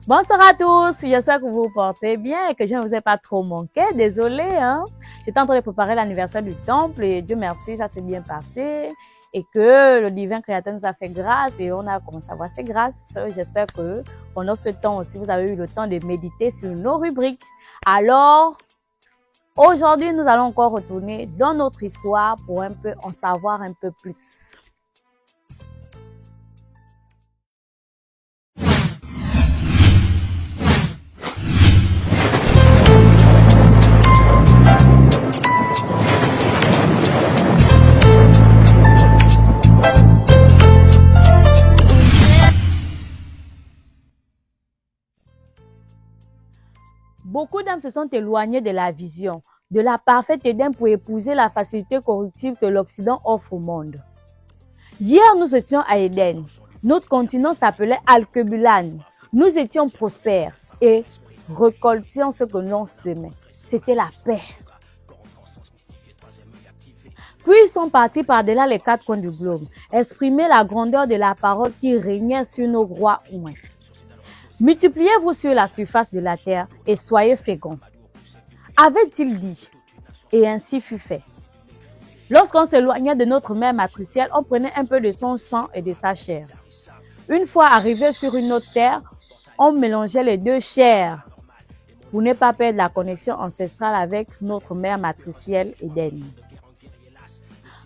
Bonsoir à tous, j'espère que vous vous portez bien et que je ne vous ai pas trop manqué. Désolée, hein. J'étais en train de préparer l'anniversaire du temple et Dieu merci, ça s'est bien passé et que le divin créateur nous a fait grâce et on a commencé à voir ses grâces. J'espère que pendant ce temps aussi, vous avez eu le temps de méditer sur nos rubriques. Alors, aujourd'hui, nous allons encore retourner dans notre histoire pour un peu en savoir un peu plus. Beaucoup d'âmes se sont éloignées de la vision, de la parfaite Éden pour épouser la facilité corruptive que l'Occident offre au monde. Hier, nous étions à Éden. Notre continent s'appelait Alkebulan. Nous étions prospères et récoltions ce que l'on semait. C'était la paix. Puis ils sont partis par-delà les quatre coins du globe, exprimer la grandeur de la parole qui régnait sur nos rois humains. Multipliez-vous sur la surface de la terre et soyez féconds. Avait-il dit, et ainsi fut fait. Lorsqu'on s'éloignait de notre mère matricielle, on prenait un peu de son sang et de sa chair. Une fois arrivé sur une autre terre, on mélangeait les deux chairs pour ne pas perdre la connexion ancestrale avec notre mère matricielle Éden.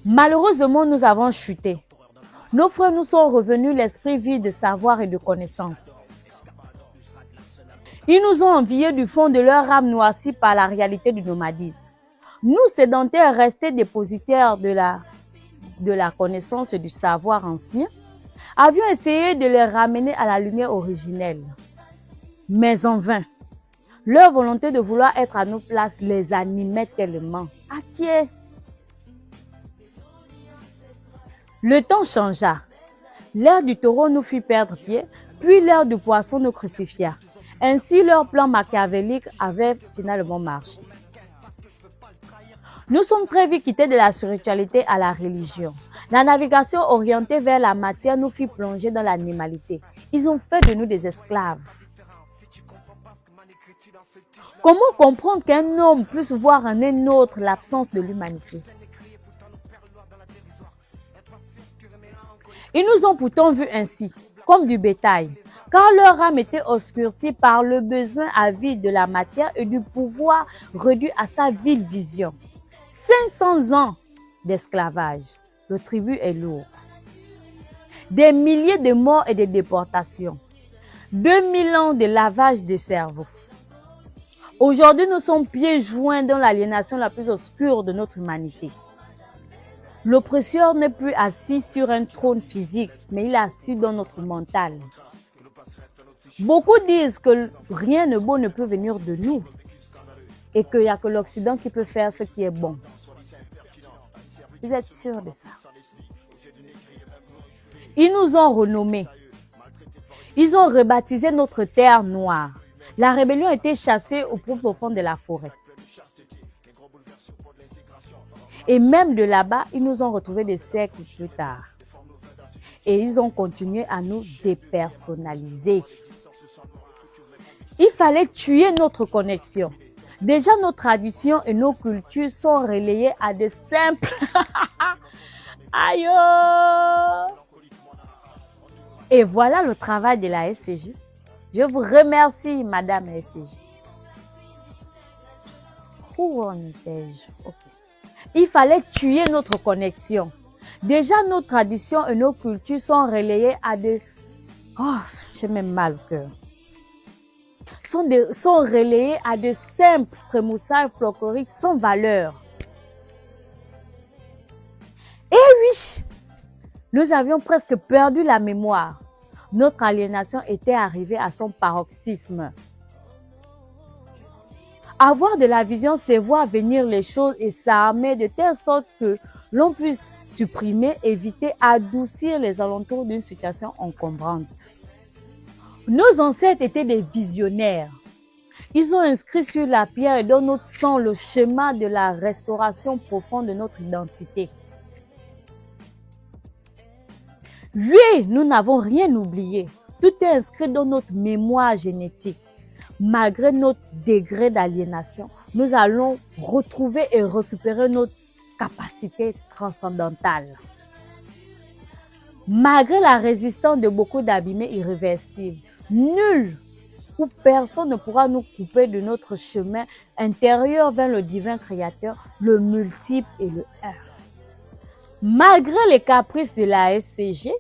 Malheureusement, nous avons chuté. Nos frères nous sont revenus l'esprit vide de savoir et de connaissance. Ils nous ont enviés du fond de leur âme noircie par la réalité du nomadisme. Nous, sédentaires, restés dépositaires de la connaissance et du savoir ancien, avions essayé de les ramener à la lumière originelle. Mais en vain. Leur volonté de vouloir être à nos places les animait tellement. Inquiets. Le temps changea. L'ère du taureau nous fit perdre pied, puis l'ère du poisson nous crucifia. Ainsi, leur plan machiavélique avait finalement marché. Nous sommes très vite quittés de la spiritualité à la religion. La navigation orientée vers la matière nous fit plonger dans l'animalité. Ils ont fait de nous des esclaves. Comment comprendre qu'un homme puisse voir en un autre l'absence de l'humanité? Ils nous ont pourtant vus ainsi, comme du bétail, car leur âme était obscurcie par le besoin avide de la matière et du pouvoir réduit à sa vile vision. 500 ans d'esclavage, le tribut est lourd. Des milliers de morts et de déportations. 2000 ans de lavage de cerveau. Aujourd'hui, nous sommes pieds joints dans l'aliénation la plus obscure de notre humanité. L'oppresseur n'est plus assis sur un trône physique, mais il est assis dans notre mental. Beaucoup disent que rien de beau ne peut venir de nous et qu'il n'y a que l'Occident qui peut faire ce qui est bon. Vous êtes sûrs de ça? Ils nous ont renommés. Ils ont rebaptisé notre terre noire. La rébellion a été chassée au plus profond de la forêt. Et même de là-bas, ils nous ont retrouvés des siècles plus tard. Et ils ont continué à nous dépersonnaliser. Il fallait tuer notre connexion. Déjà, nos traditions et nos cultures sont relayées à des simples... Aïe! Et voilà le travail de la SCJ. Je vous remercie, Madame SCJ. Où en étais-je? Ok. Il fallait tuer notre connexion. Déjà, nos traditions et nos cultures sont relayées à des... Oh, j'ai même mal au cœur. Sont relayées à de simples prémoussailles folkloriques sans valeur. Et oui, nous avions presque perdu la mémoire. Notre aliénation était arrivée à son paroxysme. Avoir de la vision, c'est voir venir les choses et s'armer de telle sorte que l'on puisse supprimer, éviter, adoucir les alentours d'une situation encombrante. Nos ancêtres étaient des visionnaires. Ils ont inscrit sur la pierre et dans notre sang le schéma de la restauration profonde de notre identité. Oui, nous n'avons rien oublié. Tout est inscrit dans notre mémoire génétique. Malgré notre degré d'aliénation, nous allons retrouver et récupérer notre capacité transcendantale. Malgré la résistance de beaucoup d'abîmés irréversibles, nul ou personne ne pourra nous couper de notre chemin intérieur vers le divin créateur, le multiple et le un. Malgré les caprices de la SCG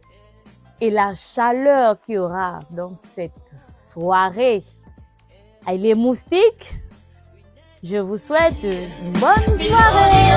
et la chaleur qu'il y aura dans cette soirée, les moustiques, je vous souhaite une bonne soirée.